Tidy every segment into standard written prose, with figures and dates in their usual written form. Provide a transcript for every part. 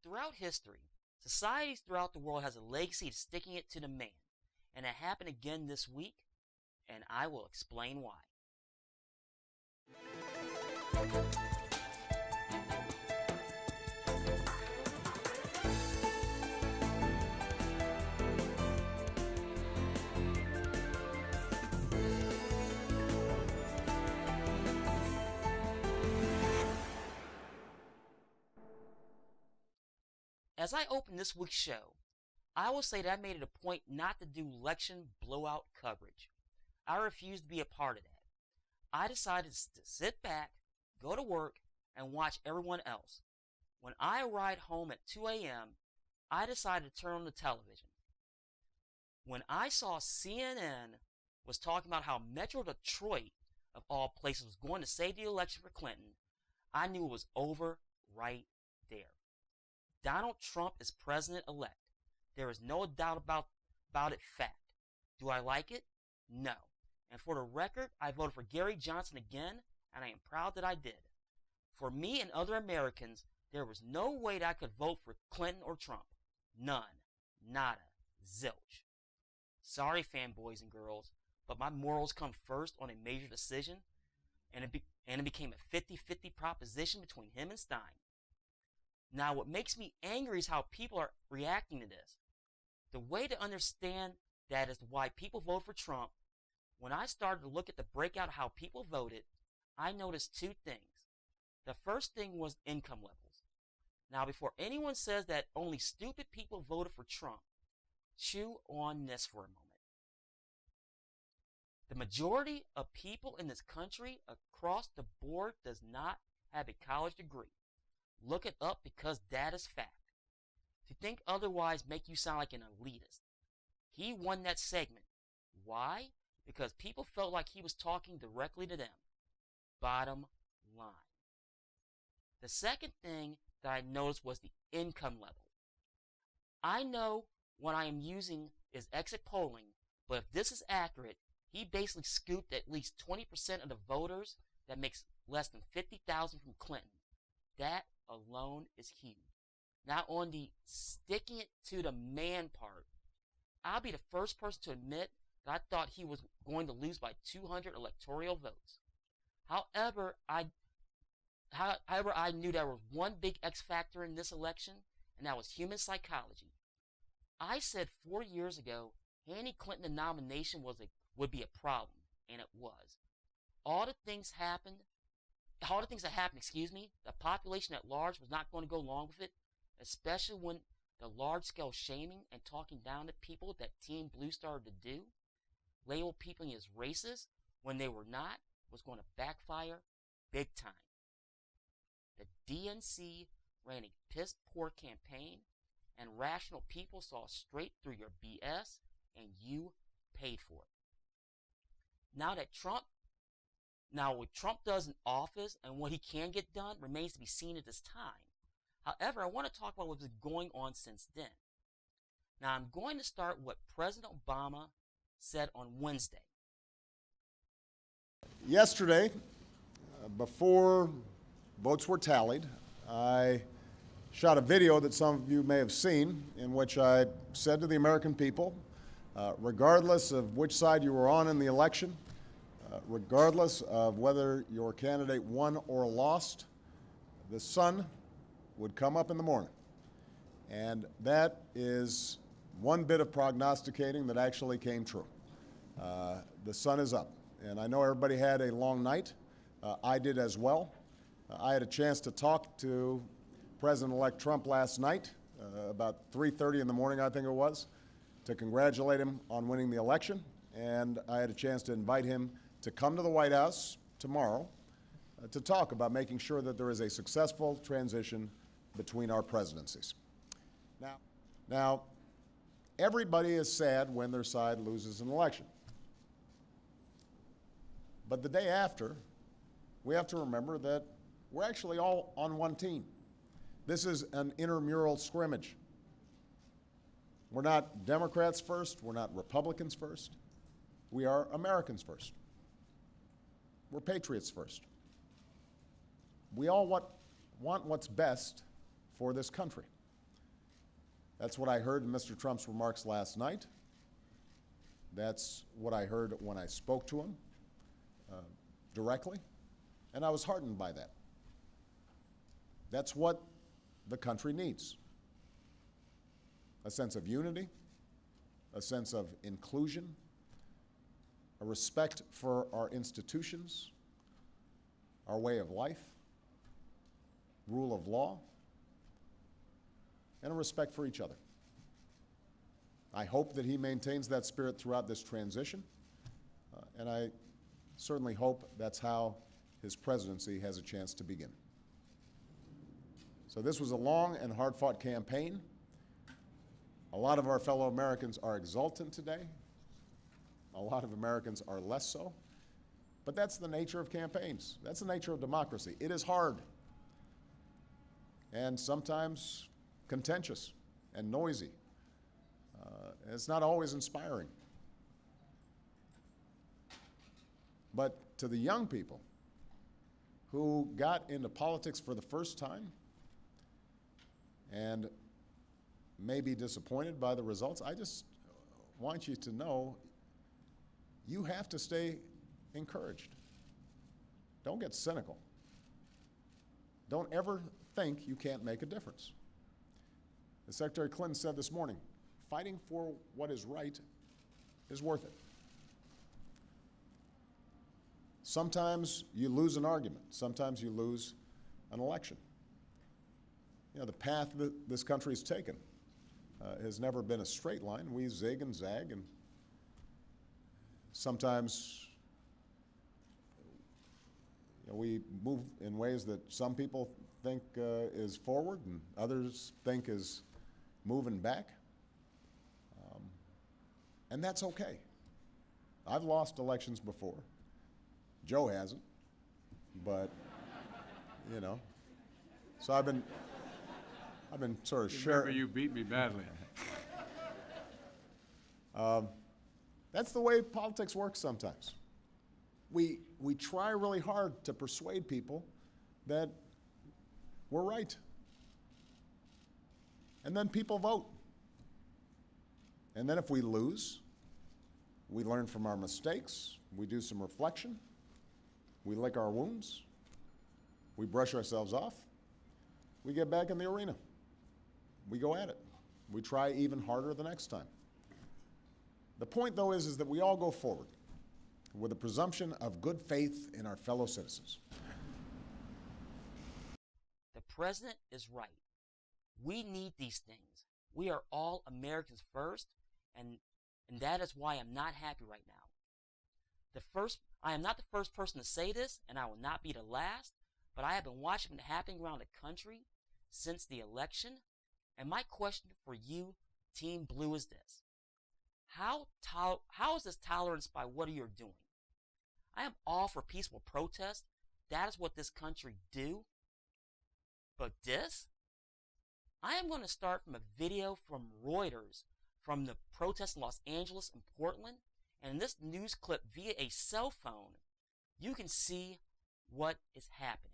Throughout history, societies throughout the world has a legacy of sticking it to the man, and it happened again this week, and I will explain why. As I open this week's show, I will say that I made it a point not to do election blowout coverage. I refuse to be a part of that. I decided to sit back, go to work, and watch everyone else. When I arrived home at 2 a.m., I decided to turn on the television. When I saw CNN was talking about how Metro Detroit, of all places, was going to save the election for Clinton, I knew it was over right there. Donald Trump is president-elect. There is no doubt about it fact. Do I like it? No. And for the record, I voted for Gary Johnson again, and I am proud that I did. For me and other Americans, there was no way that I could vote for Clinton or Trump. None. Nada. Zilch. Sorry, fanboys and girls, but my morals come first on a major decision, and it became a 50-50 proposition between him and Stein. Now, what makes me angry is how people are reacting to this. The way to understand that is why people vote for Trump. When I started to look at the breakout of how people voted, I noticed two things. The first thing was income levels. Now, before anyone says that only stupid people voted for Trump, chew on this for a moment. The majority of people in this country across the board does not have a college degree. Look it up because that is fact. To think otherwise make you sound like an elitist. He won that segment. Why? Because people felt like he was talking directly to them. Bottom line. The second thing that I noticed was the income level. I know what I am using is exit polling, but if this is accurate, he basically scooped at least 20% of the voters that makes less than $50,000 from Clinton. That alone is huge. Now on the sticking it to the man part, I'll be the first person to admit that I thought he was going to lose by 200 electoral votes. However, I knew there was one big X factor in this election, and that was human psychology. I said 4 years ago, handing Clinton the nomination would be a problem, and it was. All the things that happened, the population at large was not going to go along with it, especially when the large-scale shaming and talking down to people that Team Blue started to do, label people as racist when they were not, was going to backfire big time. The DNC ran a piss-poor campaign, and rational people saw straight through your BS, and you paid for it. Now, what Trump does in office and what he can get done remains to be seen at this time. However, I want to talk about what's been going on since then. Now, I'm going to start what President Obama said on Wednesday. Yesterday, before votes were tallied, I shot a video that some of you may have seen in which I said to the American people, regardless of which side you were on in the election, regardless of whether your candidate won or lost, the sun would come up in the morning. And that is one bit of prognosticating that actually came true. The sun is up. And I know everybody had a long night. I did as well. I had a chance to talk to President-elect Trump last night, about 3:30 in the morning, I think it was, to congratulate him on winning the election. And I had a chance to invite him to come to the White House tomorrow to talk about making sure that there is a successful transition between our presidencies. Now, everybody is sad when their side loses an election. But the day after, we have to remember that we're actually all on one team. This is an intramural scrimmage. We're not Democrats first. We're not Republicans first. We are Americans first. We're patriots first. We all want what's best for this country. That's what I heard in Mr. Trump's remarks last night. That's what I heard when I spoke to him directly, and I was heartened by that. That's what the country needs. A sense of unity, a sense of inclusion, a respect for our institutions, our way of life, rule of law, and a respect for each other. I hope that he maintains that spirit throughout this transition, and I certainly hope that's how his presidency has a chance to begin. So this was a long and hard-fought campaign. A lot of our fellow Americans are exultant today. A lot of Americans are less so. But that's the nature of campaigns. That's the nature of democracy. It is hard and sometimes contentious and noisy. It's not always inspiring. But to the young people who got into politics for the first time and may be disappointed by the results, I just want you to know you have to stay encouraged. Don't get cynical. Don't ever think you can't make a difference. As Secretary Clinton said this morning, fighting for what is right is worth it. Sometimes you lose an argument. Sometimes you lose an election. You know, the path that this country has taken has never been a straight line. We zig and zag, and sometimes we move in ways that some people think is forward and others think is moving back. And that's okay. I've lost elections before. Joe hasn't, but you know. So I've been sort of sharing. Remember, you beat me badly. That's the way politics works sometimes. We try really hard to persuade people that we're right. And then people vote. And then if we lose, we learn from our mistakes, we do some reflection, we lick our wounds, we brush ourselves off, we get back in the arena. We go at it. We try even harder the next time. The point, though, is that we all go forward with a presumption of good faith in our fellow citizens. The president is right. We need these things. We are all Americans first, and that is why I'm not happy right now. I am not the first person to say this, and I will not be the last, but I have been watching it happening around the country since the election, and my question for you, Team Blue, is this. How is this tolerance by what you're doing? I am all for peaceful protest. That is what this country do. But this? I am going to start from a video from Reuters from the protests in Los Angeles and Portland. And in this news clip via a cell phone, you can see what is happening.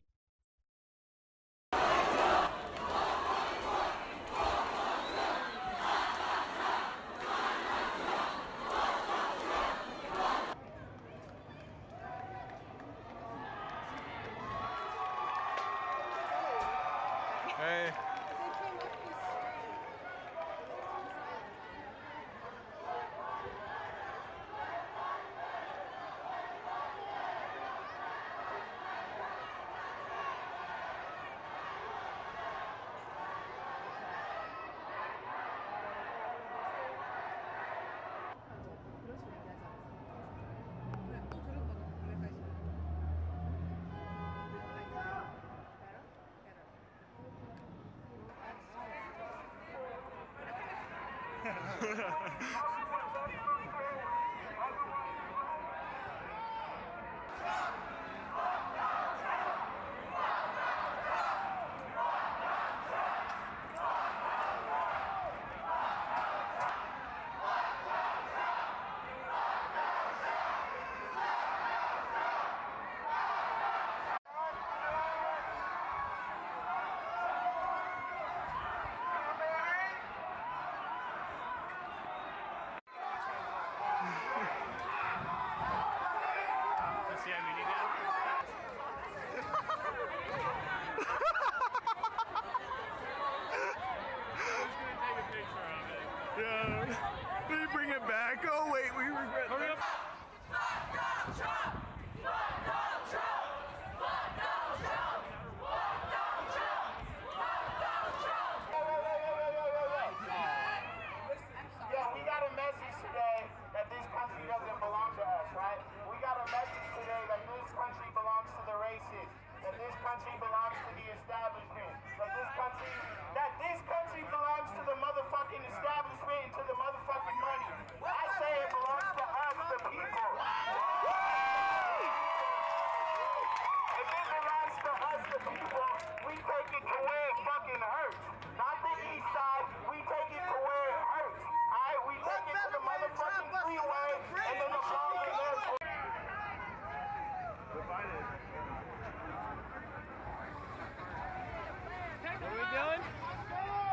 Hey.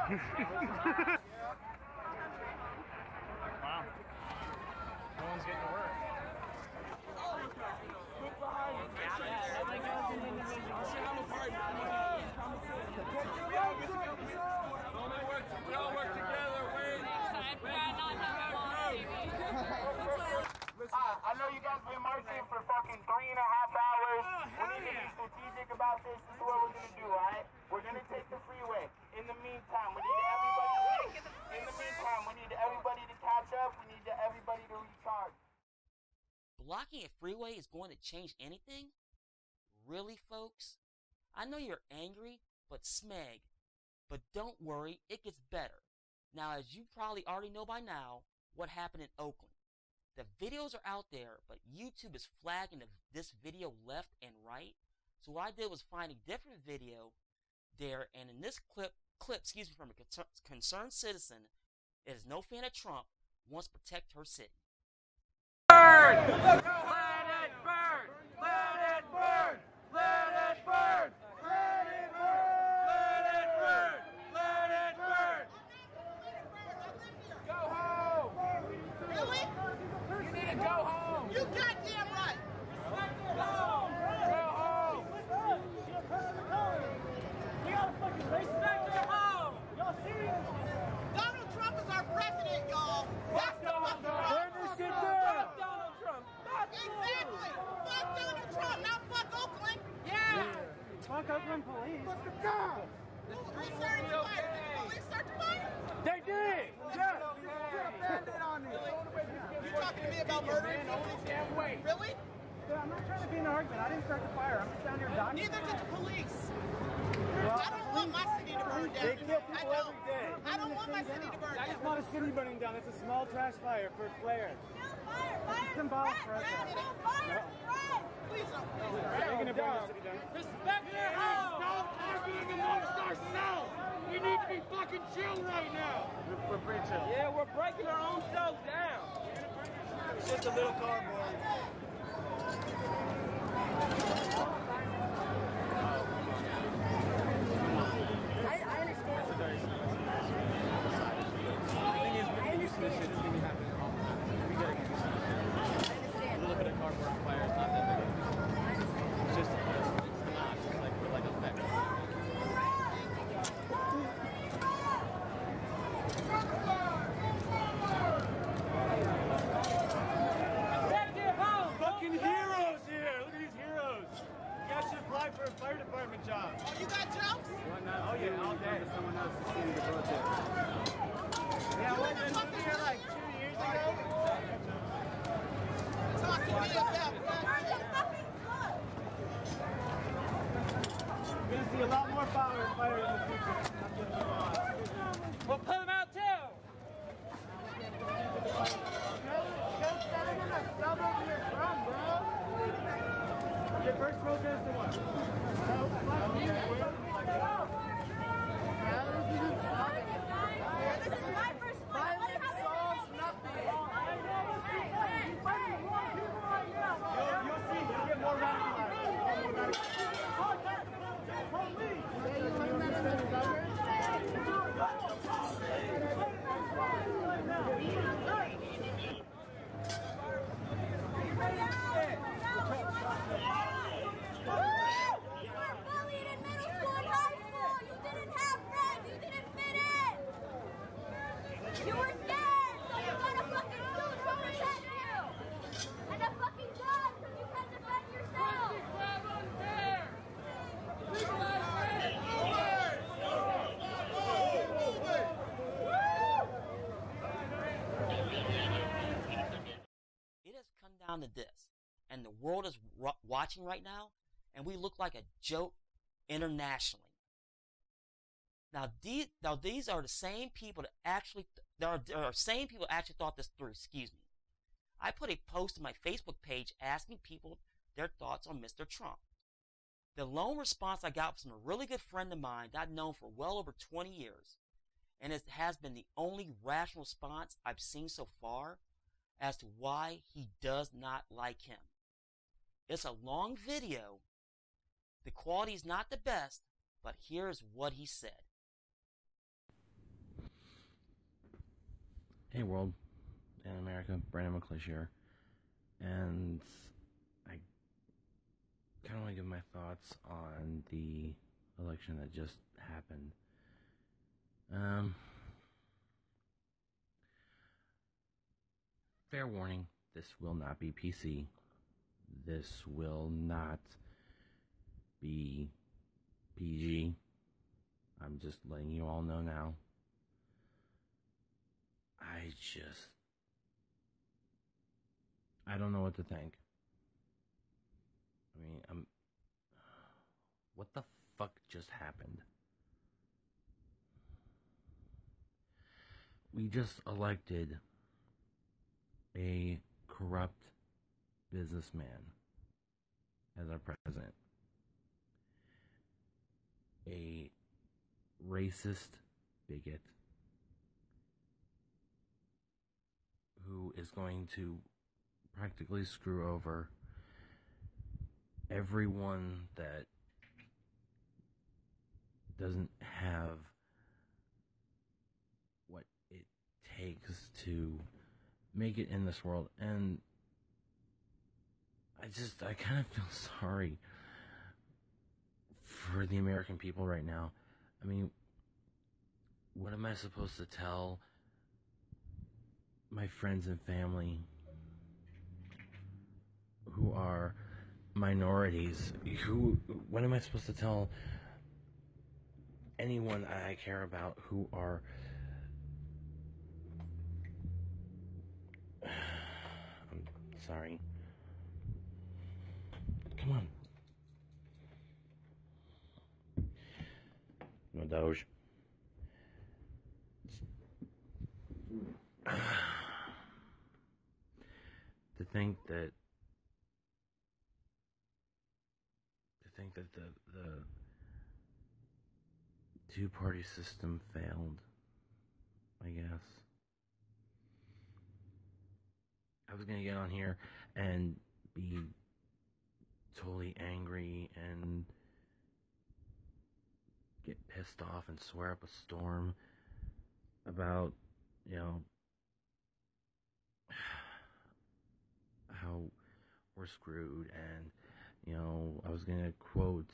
Wow. No one's getting to work. We all work together. I know you guys been marching for fucking 3.5 hours. We need to be strategic about this. This is what we're gonna do, alright? We're gonna take the freeway. In the meantime, we need everybody to catch up. We need everybody to recharge. Blocking a freeway is going to change anything? Really, folks? I know you're angry, but smeg. But don't worry, it gets better. Now, as you probably already know by now, what happened in Oakland. The videos are out there, but YouTube is flagging this video left and right. So what I did was find a different video there, and in this clip, from a concerned citizen that is no fan of Trump, wants to protect her city. Burn! Let it burn! Let it burn! Let it burn! Let it burn! Let it burn! Let it burn! Go home! Really? You need to go home! You goddamn right! Go home! Go home! We gotta fucking respect your home! Y'all serious? Donald Trump is our president, y'all! That's the fucking problem! Fuck Donald Trump! Exactly! Fuck Donald Trump, not fuck Oakland! Yeah! Fuck Oakland police. Fuck the God! Police started to fire! Police start to fire? They did! Yes! Put a bandit on it! You talking to me about murdering people? Really? Dude, I'm not trying to be in an argument. I didn't start the fire. I'm just down here documenting. Neither did the police. Well, I don't want my city to burn down. They kill people every day. I don't want my city to burn I down. just want a city burning down. It's a small trash fire for flares. It's symbolic for us. Please don't. They're going to burn the city down. Respect your house! Stop arguing amongst ourselves! We need to be fucking chill right now! We're pretty chill. Yeah, we're breaking our own selves down. It's just a little cardboard. For a fire department job. Oh, you got jokes? Oh yeah, all day. Someone else is seeing the protest. Yeah, I wasn't here like 2 years ago. Talk to me about We're gonna see a lot more fire in the future. We'll put them out too. Go stand in the suburb you're from, bro. Your first protest or what? This is my first one. Violence solves nothing. You'll see. You'll get more radicalized. You were bullied in middle school and high school. You didn't have friends. You didn't fit in. You were scared, so you got a fucking suit to protect you. And a fucking gun so you can defend yourself. It has come down to this, and the world is watching right now, and we look like a joke internationally. Now these are the same people that actually actually thought this through. Excuse me. I put a post on my Facebook page asking people their thoughts on Mr. Trump. The lone response I got was from a really good friend of mine that I've known for well over 20 years, and it has been the only rational response I've seen so far as to why he does not like him. It's a long video. The quality is not the best, but here's what he said. Hey world and America, Brandon McLeish here, and I kind of want to give my thoughts on the election that just happened. Fair warning, this will not be PC. This will not be PG. I'm just letting you all know now. I don't know what to think. I mean, what the fuck just happened? We just elected a corrupt businessman as our president. A racist bigot who is going to practically screw over everyone that doesn't have what it takes to make it in this world. And I kind of feel sorry for the American people right now. I mean, what am I supposed to tell my friends and family who are minorities? What am I supposed to tell anyone I care about who are I'm sorry. Come on. No doge. To think that the two-party system failed, I guess. I was gonna get on here and be totally angry and get pissed off and swear up a storm about, how we're screwed, and I was gonna quote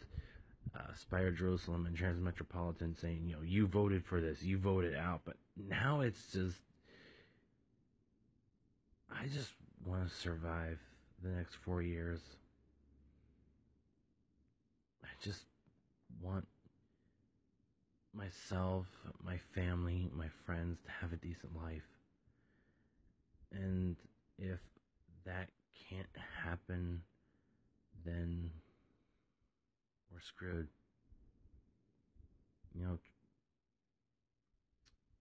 Spire Jerusalem and Transmetropolitan saying, you voted for this, you voted out. But now it's just, I just want to survive the next 4 years. I just want myself, my family, my friends to have a decent life. And if that can't happen, then we're screwed.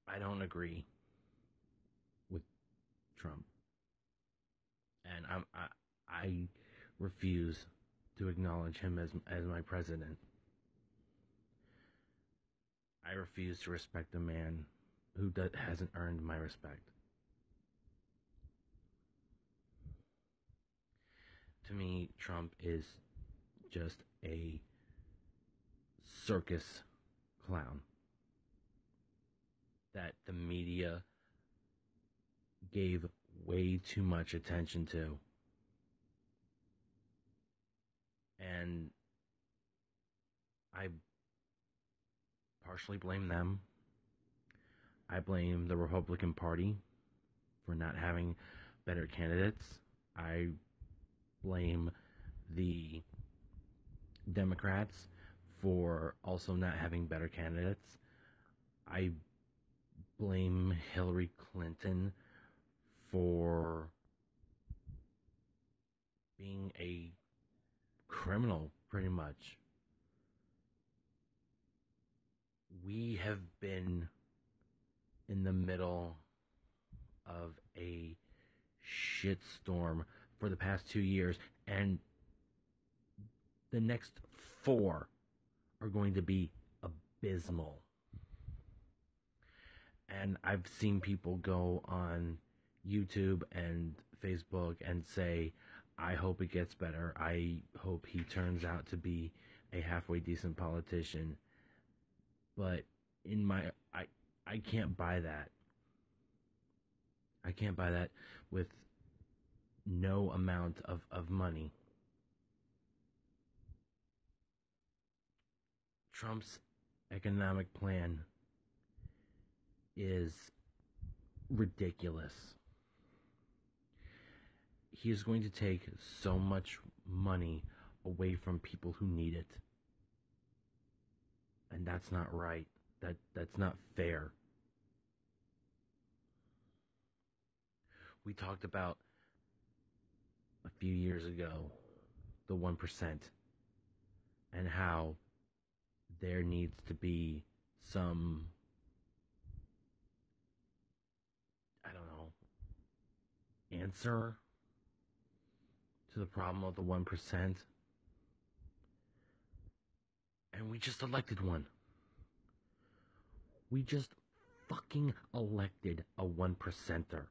I don't agree with Trump, and I refuse to acknowledge him as my president. I refuse to respect a man who hasn't earned my respect. To me, Trump is just a circus clown that the media gave way too much attention to. And I partially blame them. I blame the Republican Party for not having better candidates. I blame the Democrats for also not having better candidates. I blame Hillary Clinton for being a criminal, pretty much. We have been in the middle of a shitstorm for the past 2 years, and the next 4 are going to be abysmal. And I've seen people go on YouTube and Facebook and say, I hope it gets better. I hope he turns out to be a halfway decent politician. But I can't buy that. I can't buy that with no amount of money. Trump's economic plan is ridiculous. He is going to take so much money away from people who need it. And that's not right. That's not fair. We talked about a few years ago the 1% and how there needs to be some, I don't know, answer to the problem of the 1%. And we just elected one. We just fucking elected a 1%er.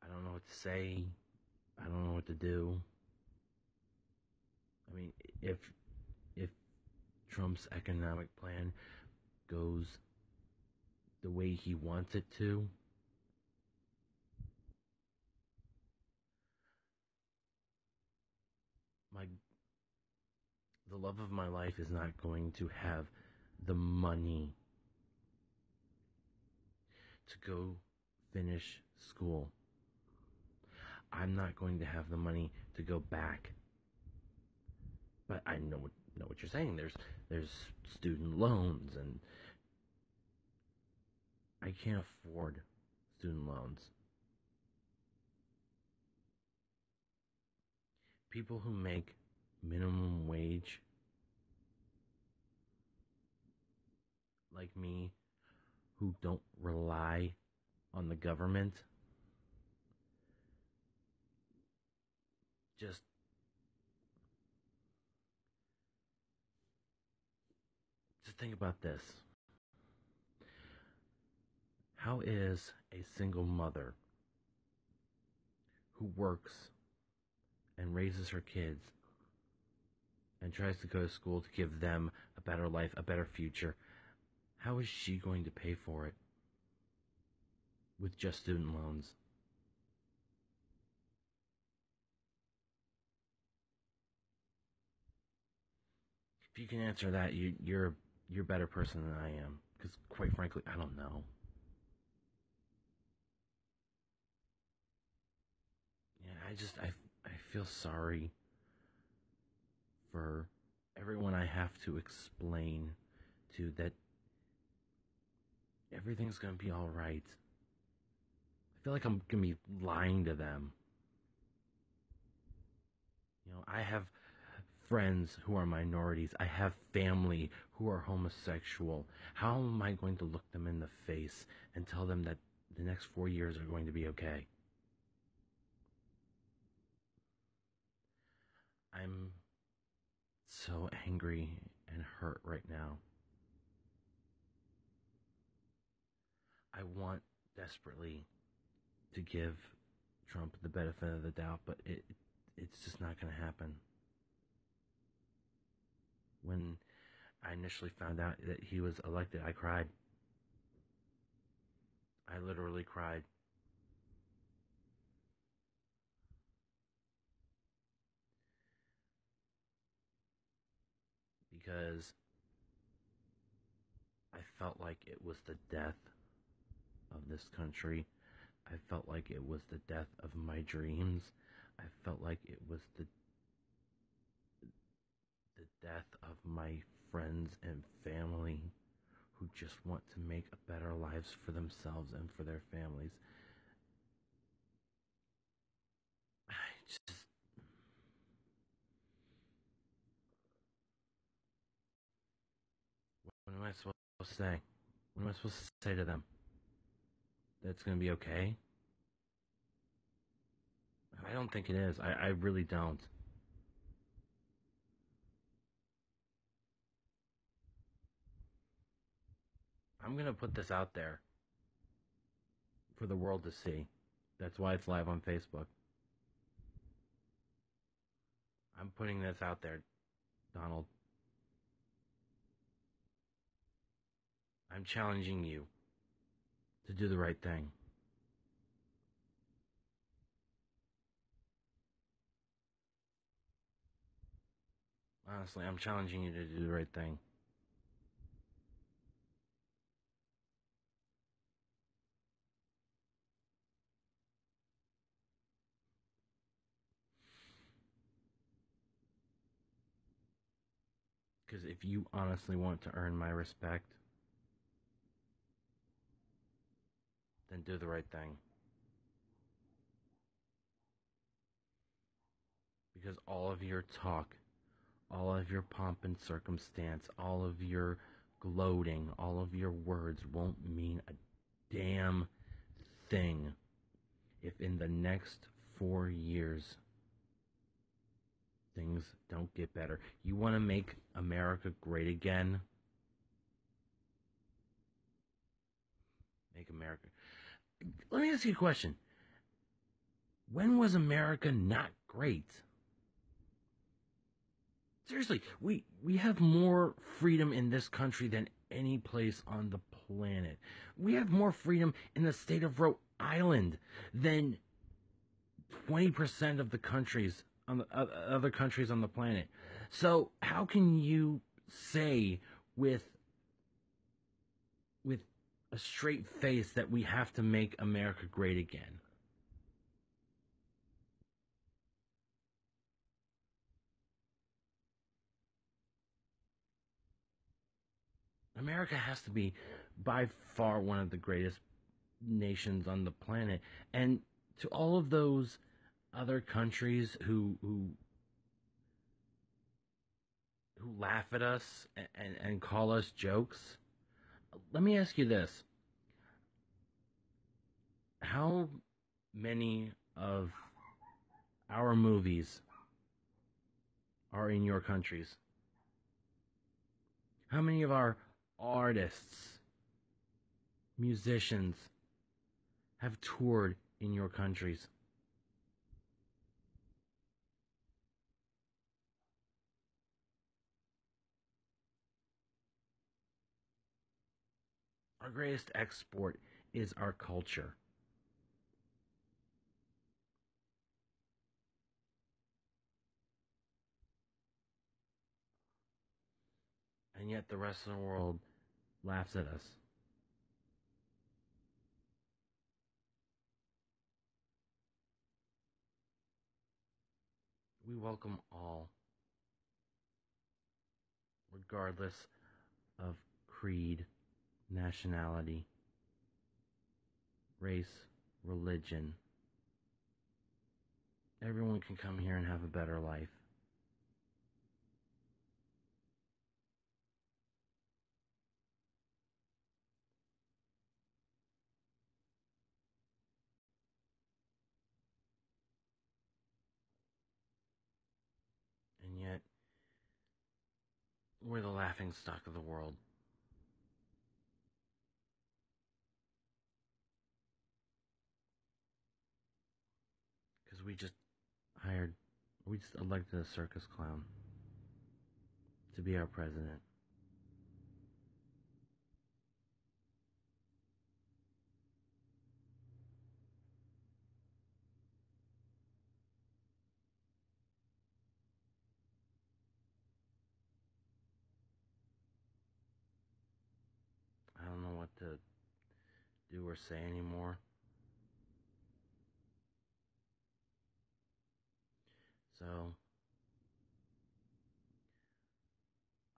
I don't know what to say. I don't know what to do. I mean, if Trump's economic plan goes the way he wants it to, the love of my life is not going to have the money to go finish school. I'm not going to have the money to go back. But I know what you're saying. There's student loans, and I can't afford student loans. People who make minimum wage, like me, who don't rely on the government, just think about this. How is a single mother who works and raises her kids and tries to go to school to give them a better life, a better future, how is she going to pay for it with just student loans? If you can answer that, you're a better person than I am. Because quite frankly, I don't know. Yeah, I feel sorry for everyone I have to explain to that everything's gonna be alright. I feel like I'm gonna be lying to them. You know, I have friends who are minorities. I have family who are homosexual. How am I going to look them in the face and tell them that the next 4 years are going to be okay? I'm so angry and hurt right now. I want desperately to give Trump the benefit of the doubt, but it's just not going to happen. When I initially found out that he was elected, I cried. I literally cried. Because I felt like it was the death of this country. I felt like it was the death of my dreams. I felt like it was the death of my friends and family who just want to make better lives for themselves and for their families. What am I supposed to say? What am I supposed to say to them? That it's going to be okay? I don't think it is. I really don't. I'm going to put this out there for the world to see. That's why it's live on Facebook. I'm putting this out there, Donald. I'm challenging you to do the right thing. Honestly, I'm challenging you to do the right thing. Because if you honestly want to earn my respect, then do the right thing. Because all of your talk, all of your pomp and circumstance, all of your gloating, all of your words won't mean a damn thing if in the next 4 years things don't get better. You want to make America great again? Make America. Let me ask you a question. When was America not great? Seriously, we have more freedom in this country than any place on the planet. We have more freedom in the state of Rhode Island than 20% of the countries on the other countries on the planet. So how can you say with a straight face that we have to make America great again? America has to be by far one of the greatest nations on the planet. And to all of those other countries who laugh at us and call us jokes, let me ask you this. How many of our movies are in your countries? How many of our artists, musicians have toured in your countries? Our greatest export is our culture. And yet the rest of the world laughs at us. We welcome all, regardless of creed, nationality, race, religion. Everyone can come here and have a better life. And yet, we're the laughing stock of the world. Because we just elected a circus clown to be our president. I don't know what to do or say anymore. So,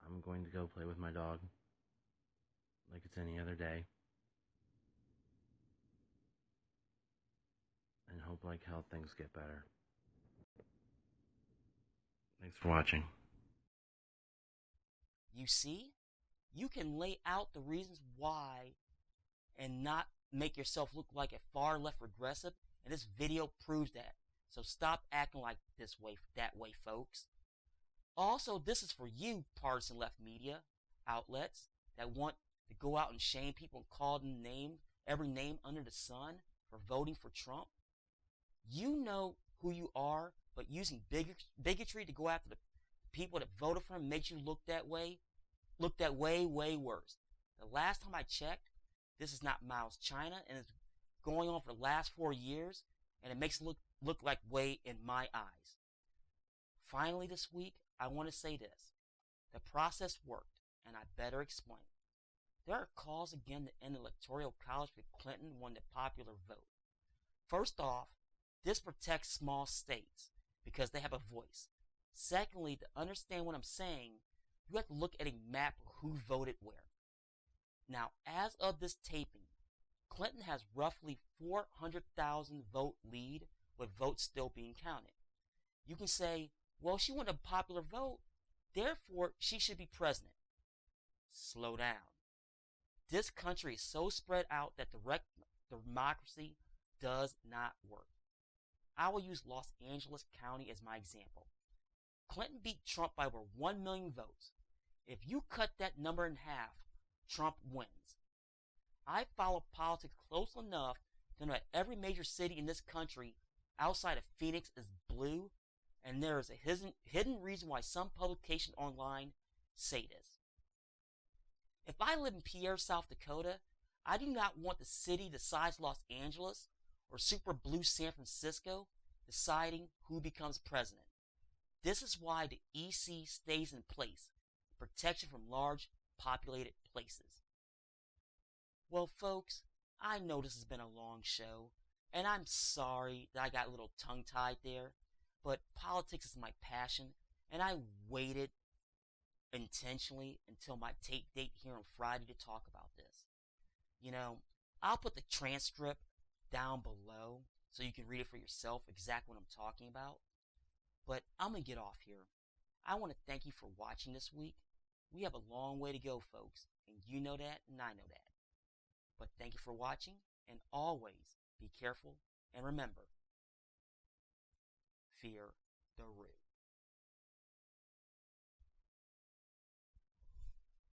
I'm going to go play with my dog like it's any other day. And hope like hell things get better. Thanks for watching. You see? You can lay out the reasons why and not make yourself look like a far left regressive, and this video proves that. So stop acting like this way, that way, folks. Also, this is for you, partisan left media outlets that want to go out and shame people and call them every name under the sun for voting for Trump. You know who you are, but using bigotry to go after the people that voted for him makes you look that way. Look that way worse. The last time I checked, this is not Miles China, and it's going on for the last 4 years, and it makes it look like way in my eyes. Finally this week, I want to say this. The process worked, and I better explain. There are calls again to end the Electoral College if Clinton won the popular vote. First off, this protects small states because they have a voice. Secondly, to understand what I'm saying, you have to look at a map of who voted where. Now, as of this taping, Clinton has roughly 400,000 vote lead with votes still being counted. You can say, well, she won a popular vote, therefore she should be president. Slow down. This country is so spread out that direct democracy does not work. I will use Los Angeles County as my example. Clinton beat Trump by over 1 million votes. If you cut that number in half, Trump wins. I follow politics close enough to know that every major city in this country outside of Phoenix is blue, and there is a hidden reason why some publications online say this. If I live in Pierre, South Dakota, I do not want the city the size of Los Angeles or super blue San Francisco deciding who becomes president. This is why the EC stays in place, protection from large populated places. Well, folks, I know this has been a long show, and I'm sorry that I got a little tongue-tied there, but politics is my passion, and I waited intentionally until my tape date here on Friday to talk about this. You know, I'll put the transcript down below so you can read it for yourself exactly what I'm talking about. But I'm going to get off here. I want to thank you for watching this week. We have a long way to go, folks, and you know that, and I know that. But thank you for watching, and always be careful, and remember, fear the root.